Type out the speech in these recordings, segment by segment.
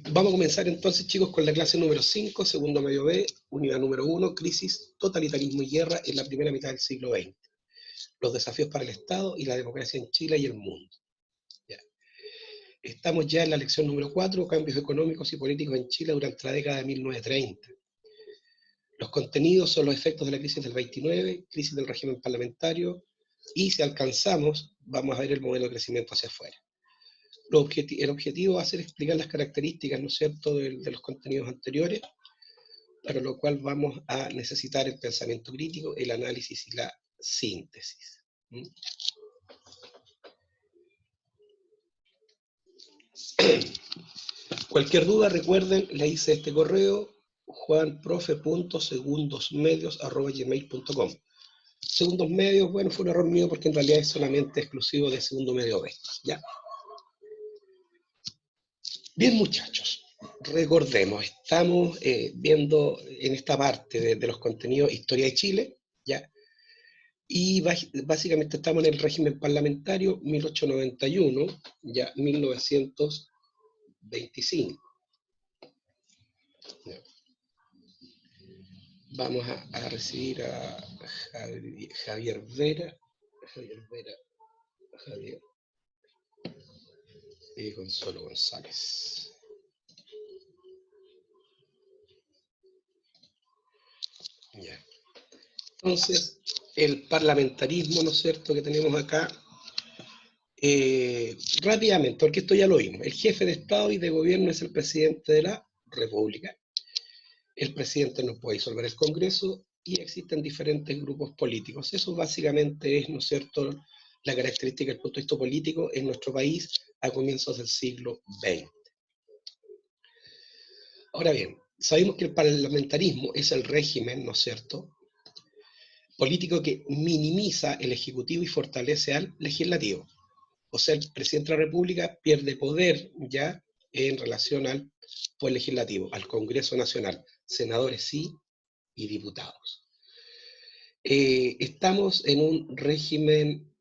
Vamos a comenzar entonces, chicos, con la clase número 5, segundo medio B, unidad número 1, crisis, totalitarismo y guerra en la primera mitad del siglo XX. Los desafíos para el Estado y la democracia en Chile y el mundo. Ya. Estamos ya en la lección número 4, cambios económicos y políticos en Chile durante la década de 1930. Los contenidos son los efectos de la crisis del 29, crisis del régimen parlamentario, y si alcanzamos, vamos a ver el modelo de crecimiento hacia afuera. El objetivo va a ser explicar las características, ¿no es cierto?, de los contenidos anteriores, para lo cual vamos a necesitar el pensamiento crítico, el análisis y la síntesis. Cualquier duda, recuerden, le hice este correo, juanprofe.segundosmedios@gmail.com. Segundos medios, bueno, fue un error mío porque en realidad es solamente exclusivo de segundo medio B, ¿ya? Bien, muchachos, recordemos, estamos viendo en esta parte de los contenidos Historia de Chile, ¿ya? Y básicamente estamos en el régimen parlamentario 1891, ya 1925. ¿Ya? Vamos a recibir a Javier Vera y Consuelo González. Ya. Entonces, el parlamentarismo, ¿no es cierto?, que tenemos acá, rápidamente, porque esto ya lo vimos. El jefe de Estado y de gobierno es el presidente de la República. El presidente no puede disolver el Congreso y existen diferentes grupos políticos. Eso básicamente es, ¿no es cierto?, la característica del punto de vista político en nuestro país a comienzos del siglo XX. Ahora bien, sabemos que el parlamentarismo es el régimen, ¿no es cierto?, político que minimiza el Ejecutivo y fortalece al Legislativo. O sea, el presidente de la República pierde poder ya en relación al Poder Legislativo, al Congreso Nacional, senadores sí y diputados. Estamos en un régimen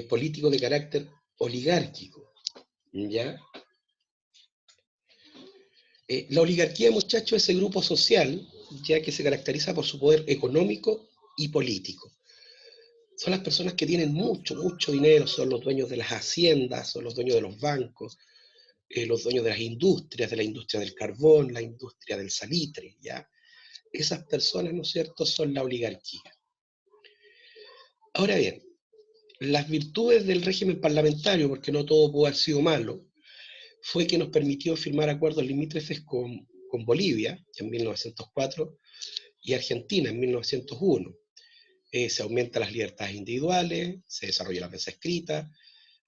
político de carácter oligárquico, ¿ya? La oligarquía, muchachos, es el grupo social, ya que se caracteriza por su poder económico y político. Son las personas que tienen mucho dinero, son los dueños de las haciendas, son los dueños de los bancos, los dueños de las industrias, de la industria del carbón, la industria del salitre, ¿ya? Esas personas, ¿no es cierto?, son la oligarquía. Ahora bien, las virtudes del régimen parlamentario, porque no todo pudo haber sido malo, fue que nos permitió firmar acuerdos limítrofes con Bolivia en 1904 y Argentina en 1901. Se aumentan las libertades individuales, se desarrolla la prensa escrita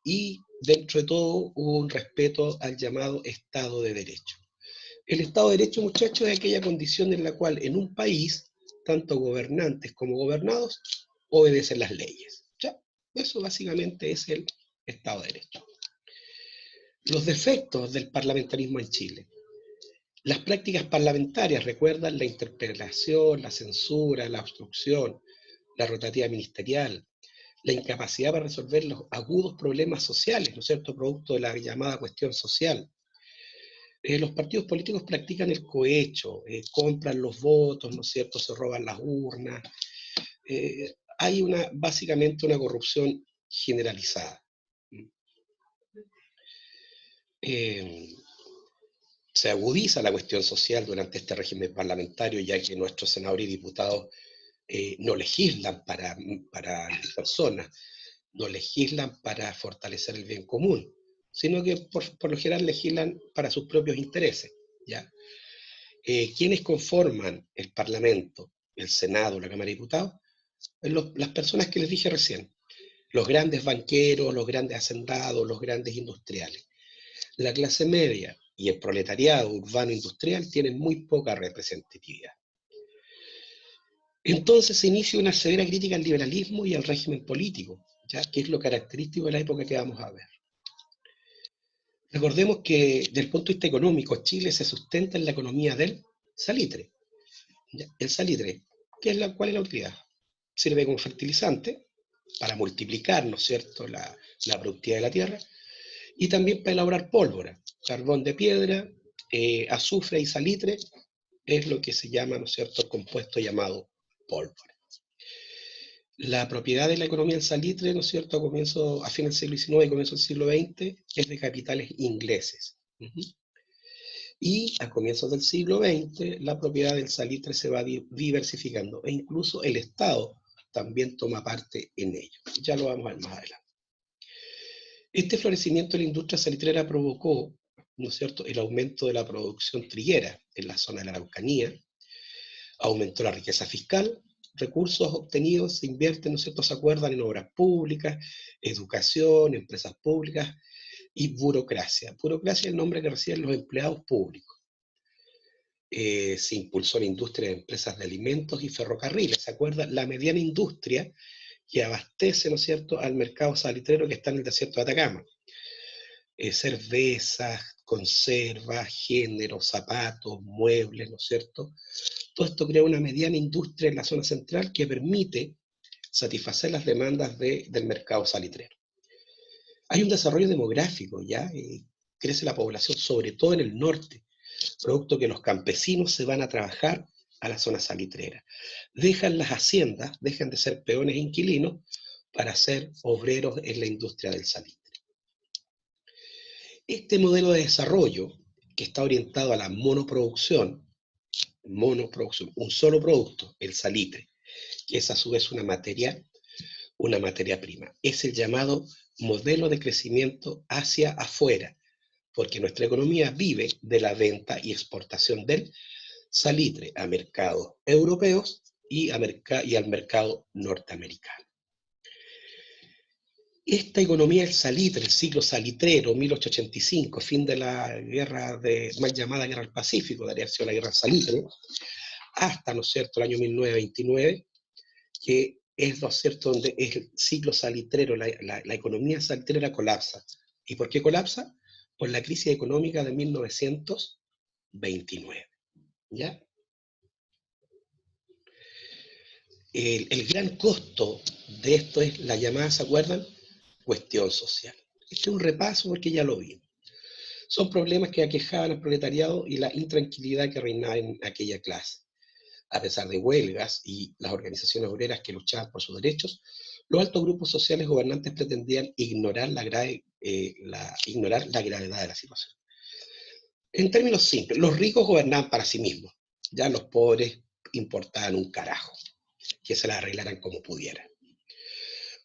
y dentro de todo hubo un respeto al llamado Estado de Derecho. El Estado de Derecho, muchachos, es aquella condición en la cual en un país, tanto gobernantes como gobernados, obedecen las leyes. ¿Ya? Eso básicamente es el Estado de Derecho. Los defectos del parlamentarismo en Chile. Las prácticas parlamentarias, recuerdan la interpelación, la censura, la obstrucción, la rotativa ministerial, la incapacidad para resolver los agudos problemas sociales, ¿no es cierto?, producto de la llamada cuestión social. Los partidos políticos practican el cohecho, compran los votos, ¿no es cierto?, se roban las urnas. Hay básicamente una corrupción generalizada. Se agudiza la cuestión social durante este régimen parlamentario, ya que nuestros senadores y diputados no legislan para las personas, no legislan para fortalecer el bien común, sino que por lo general legislan para sus propios intereses, ¿ya? ¿Quiénes conforman el Parlamento, el Senado, la Cámara de Diputados? Las personas que les dije recién, los grandes banqueros, los grandes hacendados, los grandes industriales. La clase media y el proletariado urbano industrial tienen muy poca representatividad. Entonces se inicia una severa crítica al liberalismo y al régimen político, ¿ya?, que es lo característico de la época que vamos a ver. Recordemos que desde el punto de vista económico, Chile se sustenta en la economía del salitre. ¿Ya? El salitre, ¿cuál es la utilidad? Sirve como fertilizante para multiplicar, ¿no es cierto?, la productividad de la tierra, y también para elaborar pólvora. carbón de piedra, azufre y salitre, es lo que se llama, ¿no es cierto?, compuesto llamado pólvora. La propiedad de la economía del salitre, ¿no es cierto?, a fin del siglo XIX y comienzo del siglo XX, es de capitales ingleses. Y a comienzos del siglo XX, la propiedad del salitre se va diversificando, e incluso el Estado también toma parte en ello. Ya lo vamos a ver más adelante. Este florecimiento de la industria salitrera provocó, ¿no es cierto?, el aumento de la producción triguera en la zona de la Araucanía, aumentó la riqueza fiscal, recursos obtenidos se invierten, ¿no es cierto?, se acuerdan en obras públicas, educación, empresas públicas y burocracia. Burocracia es el nombre que reciben los empleados públicos. Se impulsó la industria de empresas de alimentos y ferrocarriles, ¿se acuerdan? La mediana industria que abastece, ¿no es cierto?, al mercado salitrero que está en el desierto de Atacama. Cervezas, conservas, géneros, zapatos, muebles, ¿no es cierto? Todo esto crea una mediana industria en la zona central que permite satisfacer las demandas del mercado salitrero. Hay un desarrollo demográfico, ¿ya? Crece la población, sobre todo en el norte, producto que los campesinos se van a trabajar a la zona salitrera. Dejan las haciendas, dejan de ser peones e inquilinos para ser obreros en la industria del salitre. Este modelo de desarrollo, que está orientado a la monoproducción, un solo producto, el salitre, que es a su vez una materia prima, es el llamado modelo de crecimiento hacia afuera, porque nuestra economía vive de la venta y exportación del salitre a mercados europeos y al mercado norteamericano. Esta economía del salitre, el ciclo salitrero, 1885, fin de la guerra mal llamada Guerra del Pacífico, daría sido la guerra del salitre, hasta, ¿no es cierto?, el año 1929, que es, ¿no es cierto?, donde es el ciclo salitrero, la economía salitrera colapsa. ¿Y por qué colapsa? Por la crisis económica de 1929, ¿ya? El gran costo de esto es la llamada, ¿se acuerdan?, cuestión social. Este es un repaso porque ya lo vimos. Son problemas que aquejaban al proletariado y la intranquilidad que reinaba en aquella clase. A pesar de huelgas y las organizaciones obreras que luchaban por sus derechos, los altos grupos sociales gobernantes pretendían ignorar la gravedad de la situación. En términos simples, los ricos gobernaban para sí mismos, ya los pobres importaban un carajo, que se la arreglaran como pudieran.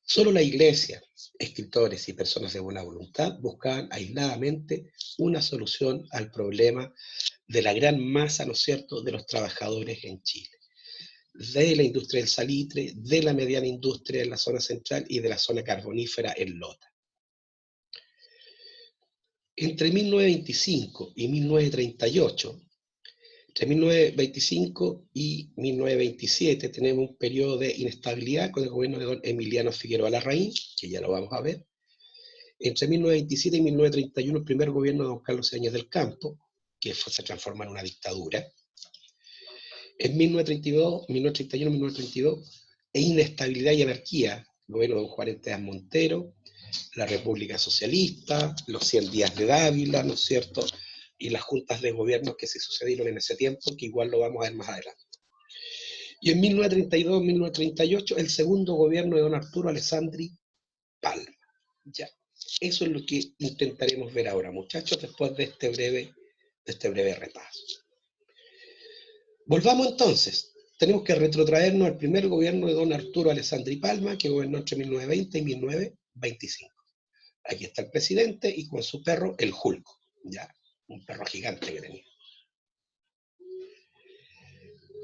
Solo la iglesia, escritores y personas de buena voluntad buscaban aisladamente una solución al problema de la gran masa, ¿no es cierto?, de los trabajadores en Chile, de la industria del salitre, de la mediana industria en la zona central y de la zona carbonífera en Lota. Entre 1925 y 1938, entre 1925 y 1927 tenemos un periodo de inestabilidad con el gobierno de don Emiliano Figueroa Larraín, que ya lo vamos a ver. Entre 1927 y 1931 el primer gobierno de don Carlos Eañez del Campo, que se transforma en una dictadura. En 1932, 1931, 1932, inestabilidad y anarquía, el gobierno de don Juan Enteas Montero, la República Socialista, los 100 días de Dávila, ¿no es cierto?, y las juntas de gobierno que se sucedieron en ese tiempo, que igual lo vamos a ver más adelante. Y en 1932, 1938, el segundo gobierno de don Arturo Alessandri Palma. Ya, eso es lo que intentaremos ver ahora, muchachos, después de este breve repaso. Volvamos entonces. Tenemos que retrotraernos al primer gobierno de don Arturo Alessandri Palma, que gobernó entre 1920 y 1925. Aquí está el presidente y con su perro, el Julco, ya, un perro gigante que tenía.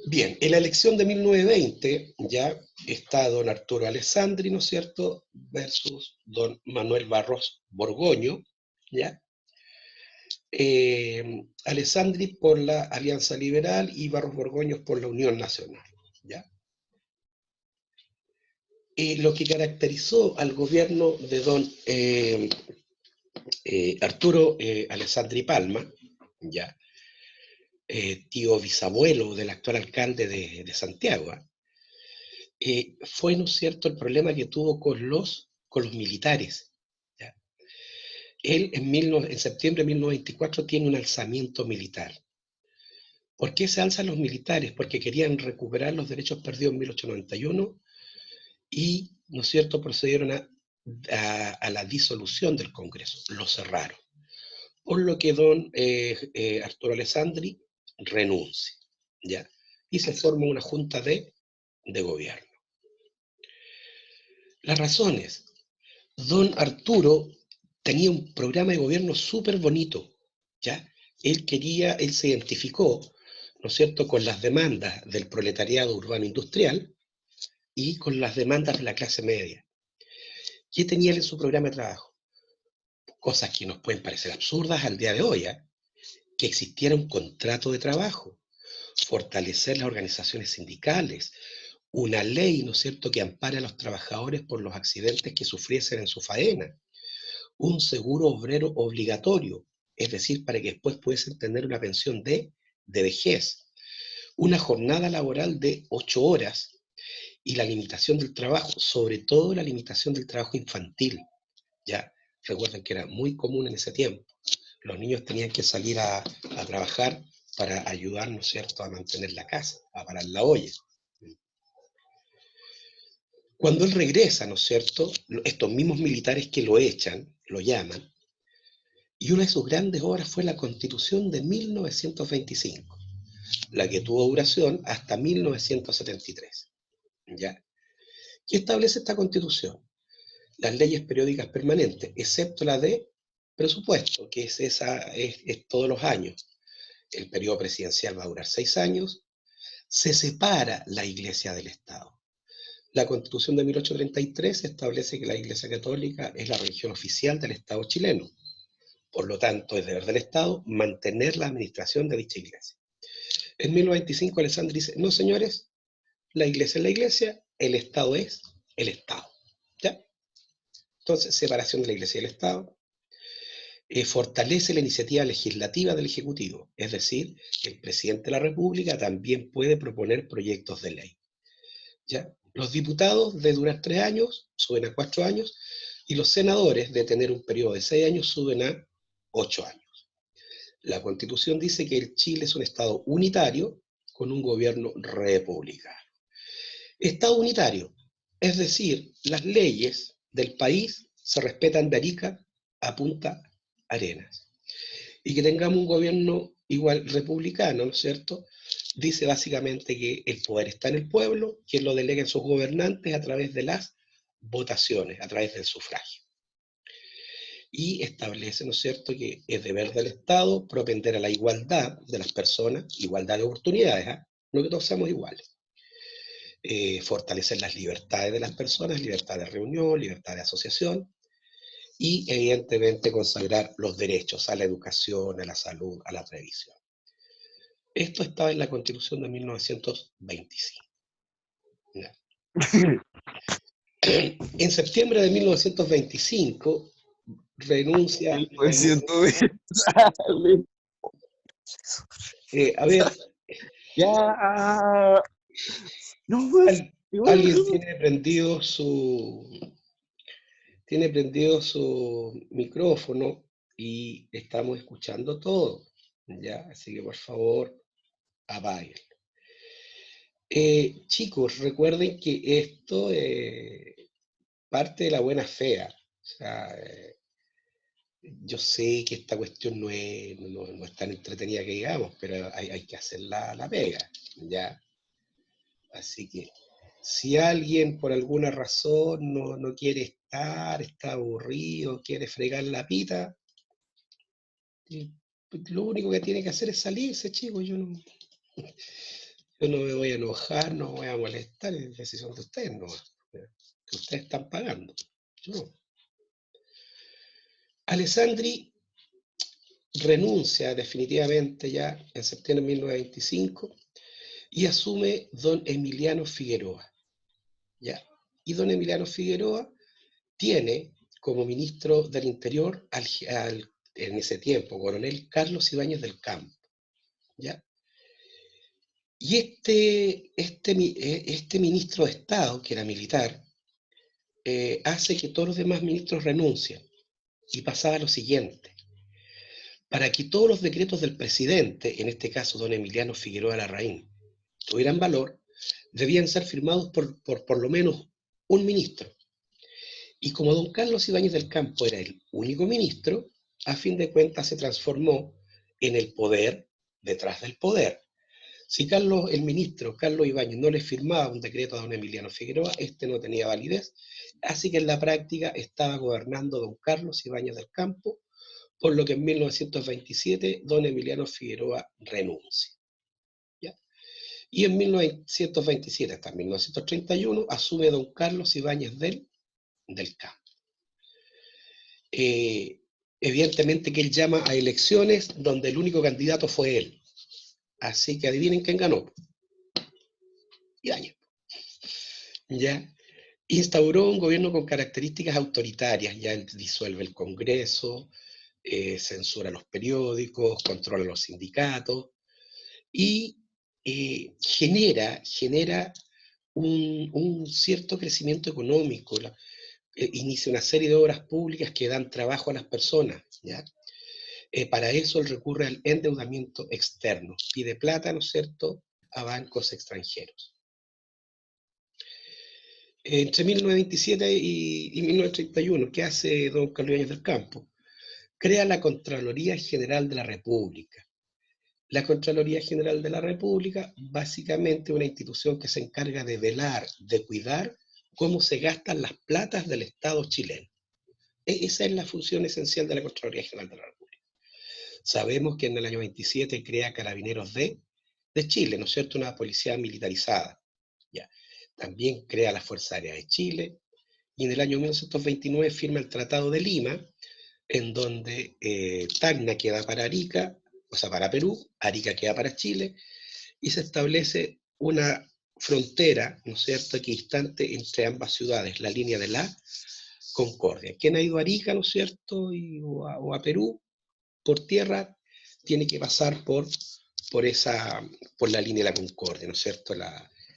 Bien, en la elección de 1920 ya está don Arturo Alessandri, ¿no es cierto?, versus don Manuel Barros Borgoño, ¿ya? Alessandri por la Alianza Liberal y Barros Borgoño por la Unión Nacional, ¿ya? Lo que caracterizó al gobierno de don Arturo Alessandri Palma, ¿ya?, tío bisabuelo del actual alcalde de Santiago, fue, ¿no es cierto?, el problema que tuvo con los militares, ¿ya? Él en septiembre de 1924 tiene un alzamiento militar. ¿Por qué se alzan los militares? Porque querían recuperar los derechos perdidos en 1891 y, ¿no es cierto?, procedieron a la disolución del Congreso, lo cerraron. Por lo que don Arturo Alessandri renuncia, ¿ya? Y se forma una junta de gobierno. Las razones. Don Arturo tenía un programa de gobierno súper bonito, ¿ya? Él se identificó, ¿no es cierto?, con las demandas del proletariado urbano industrial y con las demandas de la clase media. ¿Qué tenía él en su programa de trabajo? Cosas que nos pueden parecer absurdas al día de hoy, ¿eh? Que existiera un contrato de trabajo, fortalecer las organizaciones sindicales, una ley, ¿no es cierto?, que ampare a los trabajadores por los accidentes que sufriesen en su faena, un seguro obrero obligatorio, es decir, para que después pudiesen tener una pensión de vejez, una jornada laboral de 8 horas y la limitación del trabajo, sobre todo la limitación del trabajo infantil. Ya recuerden que era muy común en ese tiempo. Los niños tenían que salir a trabajar para ayudar, ¿no es cierto?, a mantener la casa, a parar la olla. Cuando él regresa, ¿no es cierto?, estos mismos militares que lo echan, lo llaman, y una de sus grandes obras fue la Constitución de 1925, la que tuvo duración hasta 1973. ¿Ya? ¿Qué establece esta Constitución? Las leyes periódicas permanentes, excepto la de presupuesto, que es todos los años. El periodo presidencial va a durar 6 años. Se separa la Iglesia del Estado. La Constitución de 1833 establece que la Iglesia Católica es la religión oficial del Estado chileno. Por lo tanto, es deber del Estado mantener la administración de dicha iglesia. En 1925, Alessandri dice, no señores, la iglesia es la iglesia, el Estado es el Estado. ¿Ya? Entonces, separación de la iglesia y el Estado. Fortalece la iniciativa legislativa del Ejecutivo, es decir, el presidente de la República también puede proponer proyectos de ley. ¿Ya? Los diputados de durar 3 años suben a 4 años y los senadores de tener un periodo de 6 años suben a 8 años. La Constitución dice que el Chile es un Estado unitario con un gobierno republicano. Estado unitario, es decir, las leyes del país se respetan de Arica a Punta Arenas. Y que tengamos un gobierno igual republicano, ¿no es cierto? Dice básicamente que el poder está en el pueblo, quien lo delega en sus gobernantes a través de las votaciones, a través del sufragio. Y establece, ¿no es cierto?, que es deber del Estado propender a la igualdad de las personas, igualdad de oportunidades, ¿eh? No que todos seamos iguales. Fortalecer las libertades de las personas, libertad de reunión, libertad de asociación, y evidentemente consagrar los derechos a la educación, a la salud, a la previsión. Esto estaba en la Constitución de 1925. ¿Ya? En septiembre de 1925 renuncia. Me siento bien. A ver, Ya. No más. alguien tiene prendido su micrófono y estamos escuchando todo, ¿ya? Así que por favor, apaguen. Chicos, recuerden que esto parte de la buena fe. O sea, yo sé que esta cuestión no es tan entretenida que digamos, pero hay que hacer la pega, ¿ya? Así que si alguien por alguna razón no quiere estar, está aburrido, quiere fregar la pita, lo único que tiene que hacer es salirse, chicos. Yo no me voy a enojar, no me voy a molestar, es decisión de ustedes, no. Que ustedes están pagando. Yo no. Alessandri renuncia definitivamente ya en septiembre de 1925 y asume don Emiliano Figueroa. ¿Ya? Y don Emiliano Figueroa tiene como ministro del Interior en ese tiempo, coronel Carlos Ibáñez del Campo. ¿Ya? Y este ministro de Estado, que era militar, hace que todos los demás ministros renuncien. y pasaba lo siguiente. Para que todos los decretos del presidente, en este caso don Emiliano Figueroa Larraín, tuvieran valor, debían ser firmados por lo menos un ministro. Y como don Carlos Ibáñez del Campo era el único ministro, a fin de cuentas se transformó en el poder detrás del poder. Si el ministro Carlos Ibáñez no le firmaba un decreto a don Emiliano Figueroa, este no tenía validez, así que en la práctica estaba gobernando don Carlos Ibáñez del Campo, por lo que en 1927 don Emiliano Figueroa renuncia. ¿Ya? Y en 1927 hasta 1931 asume don Carlos Ibáñez del Campo. Evidentemente que él llama a elecciones donde el único candidato fue él. Así que adivinen quién ganó. Ibáñez. ¿Ya? Instauró un gobierno con características autoritarias, ya él disuelve el Congreso, censura los periódicos, controla los sindicatos y genera un cierto crecimiento económico, inicia una serie de obras públicas que dan trabajo a las personas, ¿ya? Para eso él recurre al endeudamiento externo, pide plata, ¿no es cierto?, a bancos extranjeros. Entre 1927 y 1931, ¿qué hace don Carlos Ibáñez del Campo? Crea la Contraloría General de la República. La Contraloría General de la República, básicamente una institución que se encarga de velar, de cuidar cómo se gastan las platas del Estado chileno. Esa es la función esencial de la Contraloría General de la República. Sabemos que en el año 27 crea Carabineros de Chile, ¿no es cierto?, una policía militarizada. Ya. También crea la Fuerza Aérea de Chile, y en el año 1929 firma el Tratado de Lima, en donde Tacna queda para Arica, o sea, para Perú, Arica queda para Chile, y se establece una frontera, ¿no es cierto?, equidistante entre ambas ciudades, la línea de la Concordia. Quien ha ido a Arica, ¿no es cierto?, o a Perú, por tierra, tiene que pasar por la línea de la Concordia, ¿no es cierto?,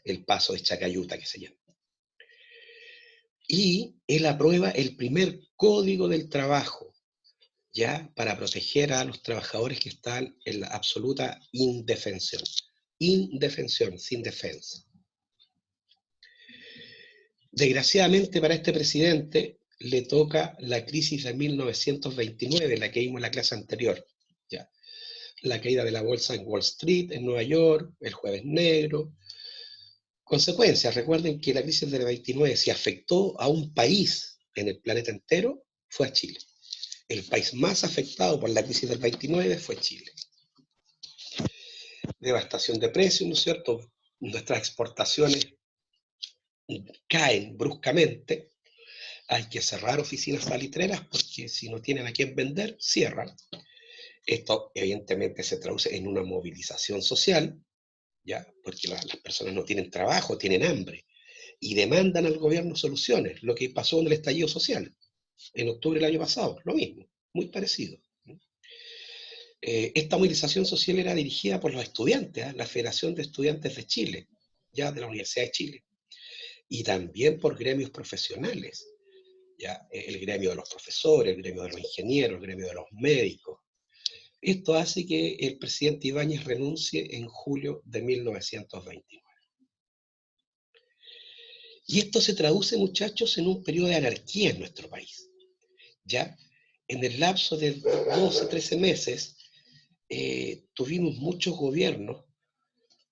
el paso de Chacayuta, que se llama. Y él aprueba el primer Código del Trabajo, ya para proteger a los trabajadores que están en la absoluta indefensión. Indefensión, sin defensa. Desgraciadamente para este presidente le toca la crisis de 1929, la que vimos en la clase anterior. ¿Ya? La caída de la bolsa en Wall Street, en Nueva York, el Jueves Negro. Consecuencias, recuerden que la crisis del 29, si afectó a un país en el planeta entero, fue a Chile. El país más afectado por la crisis del 29 fue Chile. Devastación de precios, ¿no es cierto? Nuestras exportaciones caen bruscamente. Hay que cerrar oficinas salitreras porque si no tienen a quién vender, cierran. Esto evidentemente se traduce en una movilización social, ¿ya? Porque las personas no tienen trabajo, tienen hambre y demandan al gobierno soluciones, lo que pasó en el estallido social en octubre del año pasado, lo mismo, muy parecido. Esta movilización social era dirigida por los estudiantes, la Federación de Estudiantes de Chile, ya de la Universidad de Chile, y también por gremios profesionales, ya el gremio de los profesores, el gremio de los ingenieros, el gremio de los médicos. Esto hace que el presidente Ibáñez renuncie en julio de 1929. Y esto se traduce, muchachos, en un periodo de anarquía en nuestro país. ¿Ya? En el lapso de 12, 13 meses, tuvimos muchos gobiernos,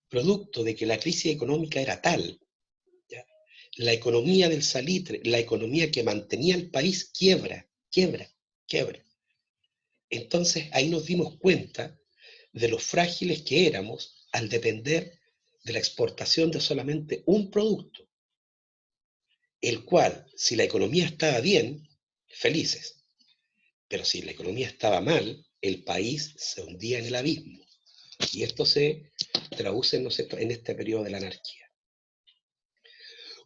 producto de que la crisis económica era tal, ¿ya? La economía del salitre, la economía que mantenía el país, quiebra. Entonces ahí nos dimos cuenta de lo frágiles que éramos al depender de la exportación de solamente un producto, el cual, si la economía estaba bien, felices, pero si la economía estaba mal, el país se hundía en el abismo. Y esto se traduce en este periodo de la anarquía.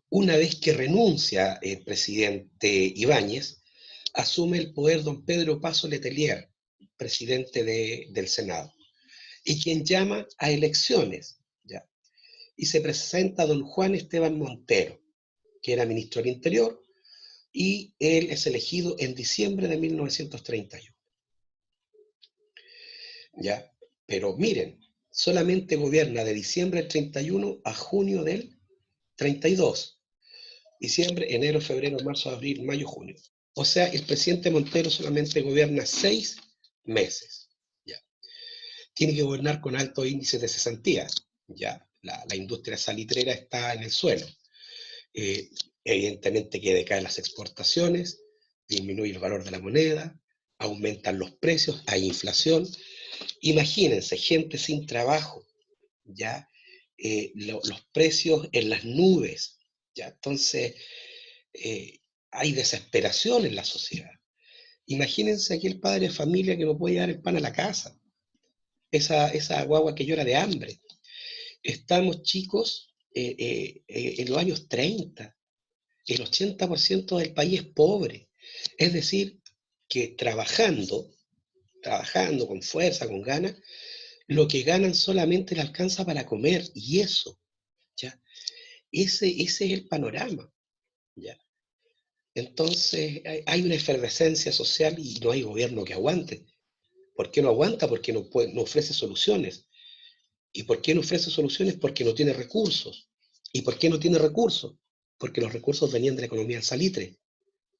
Una vez que renuncia el presidente Ibáñez, asume el poder don Pedro Paso Letelier, presidente del Senado, y quien llama a elecciones, ¿ya? Y se presenta don Juan Esteban Montero, que era ministro del Interior, y él es elegido en diciembre de 1931. ¿Ya? Pero miren, solamente gobierna de diciembre del 31 a junio del 32. Diciembre, enero, febrero, marzo, abril, mayo, junio. O sea, el presidente Montero solamente gobierna 6 meses. ¿Ya? Tiene que gobernar con altos índices de cesantía. ¿Ya? La industria salitrera está en el suelo. Eh, Evidentemente que decaen las exportaciones, disminuye el valor de la moneda, aumentan los precios, hay inflación. Imagínense, gente sin trabajo, ¿ya? Los precios en las nubes, ¿ya? Entonces, hay desesperación en la sociedad. Imagínense aquel padre de familia que no puede llevar el pan a la casa, esa guagua que llora de hambre. Estamos chicos en los años 30, el 80% del país es pobre. Es decir, que trabajando con fuerza, con ganas, lo que ganan solamente le alcanza para comer, y eso, ¿ya? Ese es el panorama, ¿ya? Entonces hay una efervescencia social y no hay gobierno que aguante. ¿Por qué no aguanta? Porque no ofrece soluciones. ¿Y por qué no ofrece soluciones? Porque no tiene recursos. ¿Y por qué no tiene recursos? Porque los recursos venían de la economía del salitre,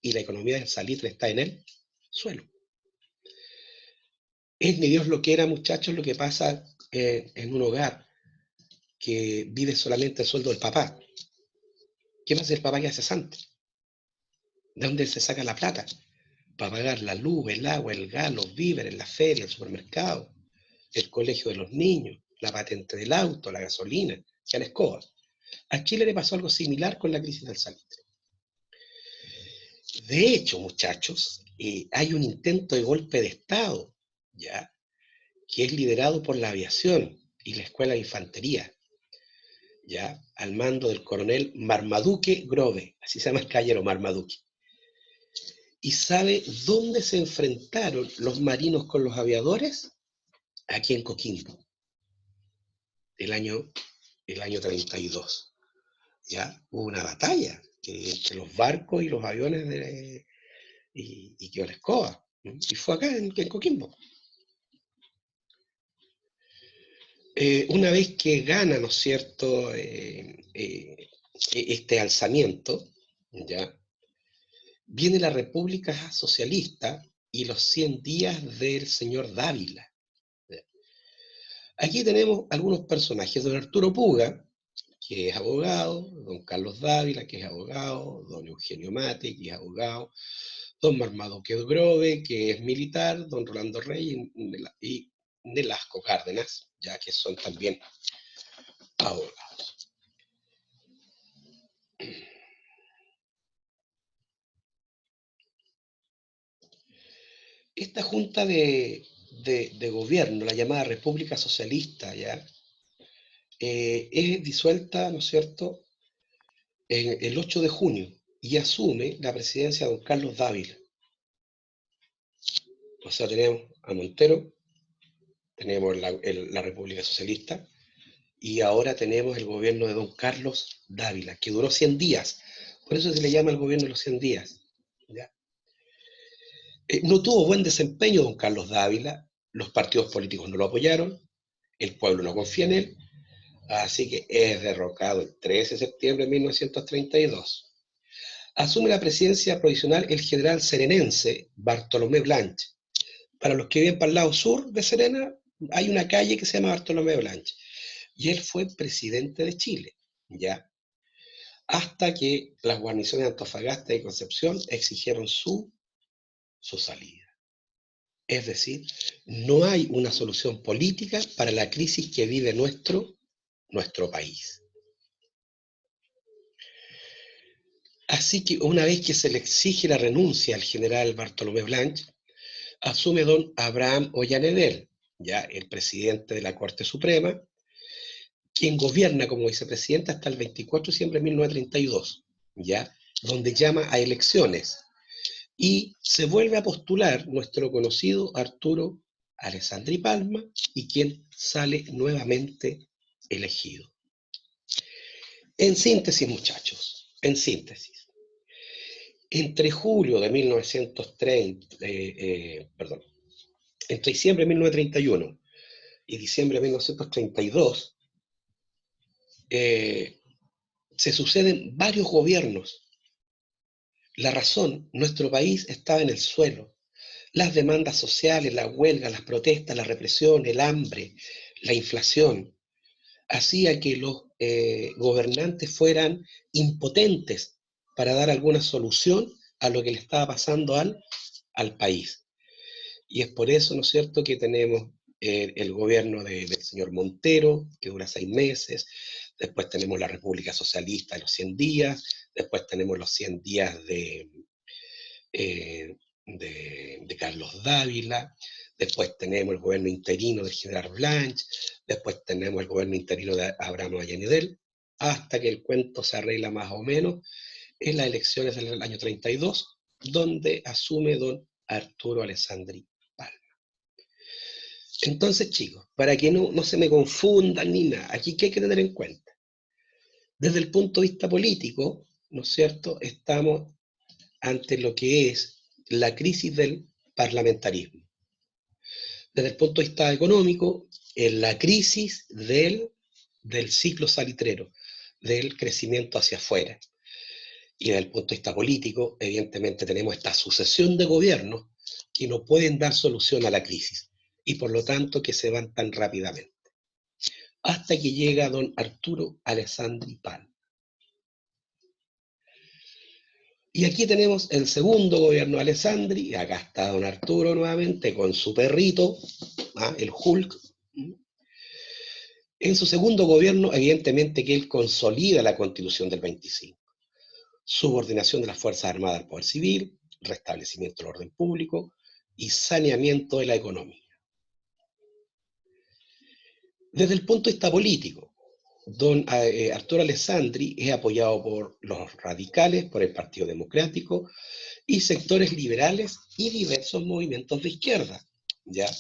y la economía del salitre está en el suelo. Es ni Dios lo que era, muchachos, lo que pasa en un hogar que vive solamente el sueldo del papá. ¿Qué pasa si el papá queda cesante? ¿De dónde se saca la plata? Para pagar la luz, el agua, el gas, los víveres, la feria, el supermercado, el colegio de los niños, la patente del auto, la gasolina, y a la escoba. A Chile le pasó algo similar con la crisis del salitre. De hecho, muchachos, hay un intento de golpe de Estado, ¿ya? Que es liderado por la aviación y la Escuela de Infantería, ¿ya? Al mando del coronel Marmaduke Grove, así se llama el caballero, Marmaduke. ¿Y sabe dónde se enfrentaron los marinos con los aviadores? Aquí en Coquimbo, el año, el año 32. ¿Ya? Hubo una batalla entre los barcos y los aviones y quedó la escoba. Y fue acá en Coquimbo. Una vez que gana, ¿no es cierto?, este alzamiento, ¿ya? Viene la República Socialista y los 100 días del señor Dávila. ¿Ya? Aquí tenemos algunos personajes: don Arturo Puga, que es abogado; don Carlos Dávila, que es abogado; don Eugenio Mate, que es abogado; don Marmaduke Grove, que es militar; don Rolando Rey y Nelasco Cárdenas, ya que son también abogados. Esta junta de gobierno, la llamada República Socialista, ¿ya? Es disuelta, ¿no es cierto?, el 8 de junio, y asume la presidencia don Carlos Dávila. O sea, tenemos a Montero, tenemos la República Socialista, y ahora tenemos el gobierno de don Carlos Dávila, que duró 100 días. Por eso se le llama el gobierno de los 100 días. ¿Ya? No tuvo buen desempeño don Carlos Dávila, los partidos políticos no lo apoyaron, el pueblo no confía en él, así que es derrocado el 13 de septiembre de 1932. Asume la presidencia provisional el general serenense Bartolomé Blanch. Para los que viven para el lado sur de Serena, hay una calle que se llama Bartolomé Blanch. Y él fue presidente de Chile, ¿ya? Hasta que las guarniciones de Antofagasta y Concepción exigieron su salida. Es decir, no hay una solución política para la crisis que vive nuestro país. Así que una vez que se le exige la renuncia al general Bartolomé Blanch, asume don Abraham Ollanedel, ya el presidente de la Corte Suprema, quien gobierna como vicepresidente hasta el 24 de diciembre de 1932, ya, donde llama a elecciones, y se vuelve a postular nuestro conocido Arturo Alessandri Palma, y quien sale nuevamente elegido. En síntesis, muchachos, en síntesis, Entre julio de 1930, entre diciembre de 1931 y diciembre de 1932, se suceden varios gobiernos. La razón, nuestro país estaba en el suelo. Las demandas sociales, las huelgas, las protestas, la represión, el hambre, la inflación, hacía que los gobernantes fueran impotentes para dar alguna solución a lo que le estaba pasando al país. Y es por eso, ¿no es cierto?, que tenemos el gobierno del señor Montero, que dura 6 meses, después tenemos la República Socialista de los 100 días, después tenemos los 100 días eh, de Carlos Dávila, después tenemos el gobierno interino del general Blanch, después tenemos el gobierno interino de Abraham Vallenedel, hasta que el cuento se arregla más o menos en las elecciones del año 32, donde asume don Arturo Alessandri Palma. Entonces, chicos, para que no se me confundan ni nada, aquí ¿qué hay que tener en cuenta? Desde el punto de vista político, ¿no es cierto?, estamos ante lo que es la crisis del parlamentarismo. Desde el punto de vista económico, en la crisis del ciclo salitrero, del crecimiento hacia afuera. Y desde el punto de vista político, evidentemente tenemos esta sucesión de gobiernos que no pueden dar solución a la crisis y por lo tanto que se van tan rápidamente. Hasta que llega don Arturo Alessandri Palma. Y aquí tenemos el segundo gobierno de Alessandri, y acá está don Arturo nuevamente con su perrito, el Hulk. En su segundo gobierno, evidentemente que él consolida la Constitución del 25, subordinación de las Fuerzas Armadas al poder civil, restablecimiento del orden público y saneamiento de la economía. Desde el punto de vista político, don Arturo Alessandri es apoyado por los radicales, por el Partido Democrático y sectores liberales y diversos movimientos de izquierda. ¿Ya?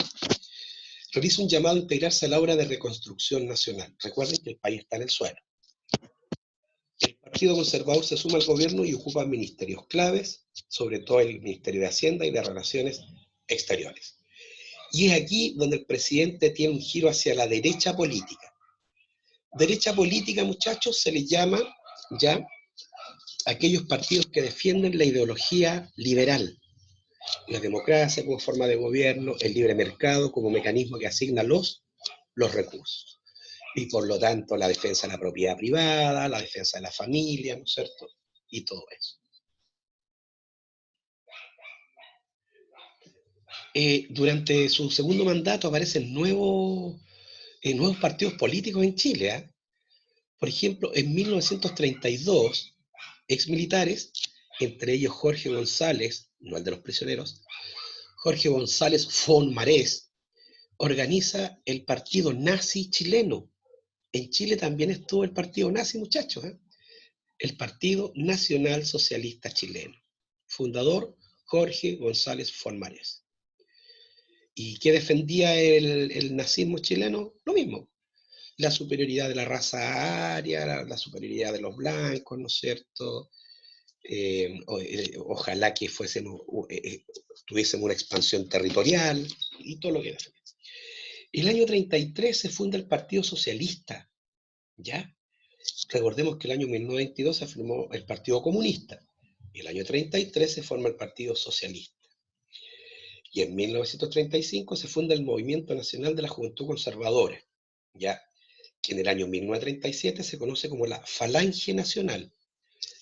Realiza un llamado a integrarse a la obra de reconstrucción nacional. Recuerden que el país está en el suelo. El Partido Conservador se suma al gobierno y ocupa ministerios claves, sobre todo el Ministerio de Hacienda y de Relaciones Exteriores. Y es aquí donde el presidente tiene un giro hacia la derecha política. Derecha política, muchachos, se les llama ya aquellos partidos que defienden la ideología liberal, la democracia como forma de gobierno, el libre mercado como mecanismo que asigna los recursos. Y por lo tanto la defensa de la propiedad privada, la defensa de la familia, ¿no es cierto? Y todo eso. Durante su segundo mandato aparecen nuevos partidos políticos en Chile. ¿Eh? Por ejemplo, en 1932, exmilitares, entre ellos Jorge González, no el de los prisioneros, Jorge González Fonmarés, organiza el partido nazi chileno. En Chile también estuvo el partido nazi, muchachos. El Partido Nacional Socialista Chileno. Fundador Jorge González Fonmarés. ¿Y qué defendía el nazismo chileno? Lo mismo. La superioridad de la raza aria, la superioridad de los blancos, ¿no es cierto? Ojalá que tuviésemos una expansión territorial y todo lo que defendía. El año 33 se funda el Partido Socialista, ¿ya? Recordemos que el año 1922 se formó el Partido Comunista, y el año 33 se forma el Partido Socialista. Y en 1935 se funda el Movimiento Nacional de la Juventud Conservadora, ¿ya? Que en el año 1937 se conoce como la Falange Nacional,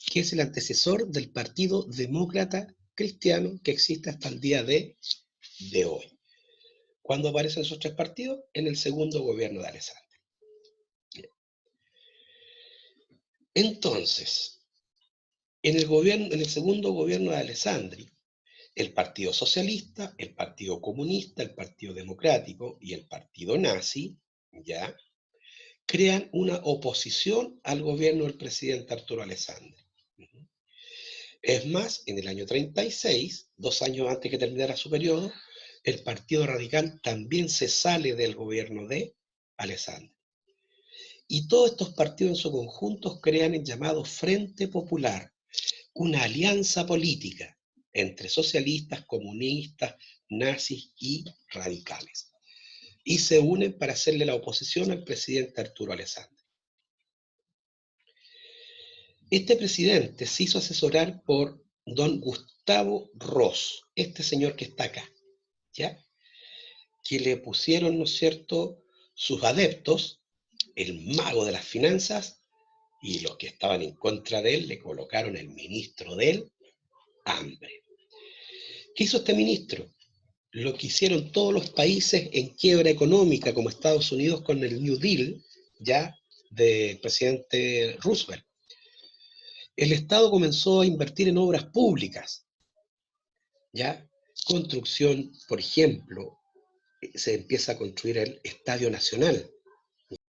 que es el antecesor del Partido Demócrata Cristiano que existe hasta el día de hoy. ¿Cuándo aparecen esos tres partidos? En el segundo gobierno de Alessandri. Entonces, en el segundo gobierno de Alessandri, el Partido Socialista, el Partido Comunista, el Partido Democrático y el Partido Nazi, ¿ya?, crean una oposición al gobierno del presidente Arturo Alessandri. Es más, en el año 36, 2 años antes que terminara su periodo, el Partido Radical también se sale del gobierno de Alessandri. Y todos estos partidos en su conjunto crean el llamado Frente Popular, una alianza política entre socialistas, comunistas, nazis y radicales. Y se unen para hacerle la oposición al presidente Arturo Alessandri. Este presidente se hizo asesorar por don Gustavo Ross, este señor que está acá, ¿ya? Que le pusieron, ¿no es cierto?, sus adeptos, el mago de las finanzas, y los que estaban en contra de él le colocaron el ministro del hambre. ¿Qué hizo este ministro? Lo que hicieron todos los países en quiebra económica, como Estados Unidos con el New Deal, ya del presidente Roosevelt. El Estado comenzó a invertir en obras públicas, ya, construcción, por ejemplo, se empieza a construir el Estadio Nacional,